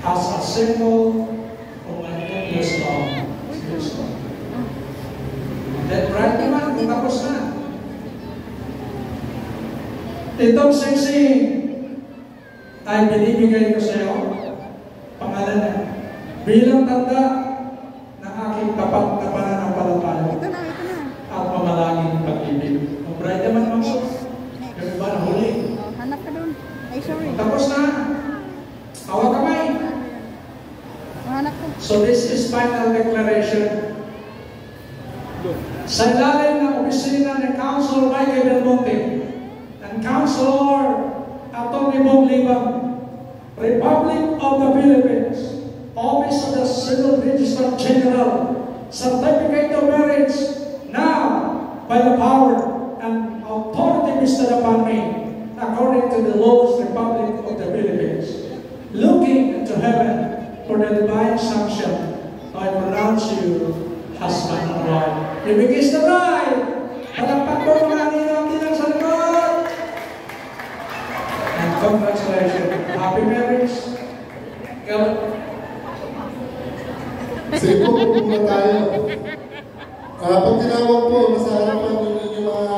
as a symbol of my endless love. That bride naman, kung tapos na. Itong sing-sing ay binibigay ko sa iyo, pangalan na, bilang tanda ng aking tapat na pananampalataya at pamalangin pag-ibig. Ang bride naman mga po, yung iba na huli. Hanap ka doon. Ay, sorry. Tapos na. Hawak kamay. Hanap ko. So this is final declaration. Sa ilalim ng opisina ng Councilor Michael Belmonte and Councilor Atty. Bong Libang, Republic of the Philippines, Office of the Civil Registrar General, Certificate of Marriage, now by the power and authority vested upon me, according to the laws of the Republic of the Philippines, looking into heaven for the divine sanction, I pronounce you husband and wife. Ibigis na bride! Palakpak po mga ninang sa likod! And congratulations. Happy marriage. Sige po, pupunta tayo. Pag tinawag po, nasa harapan yung mga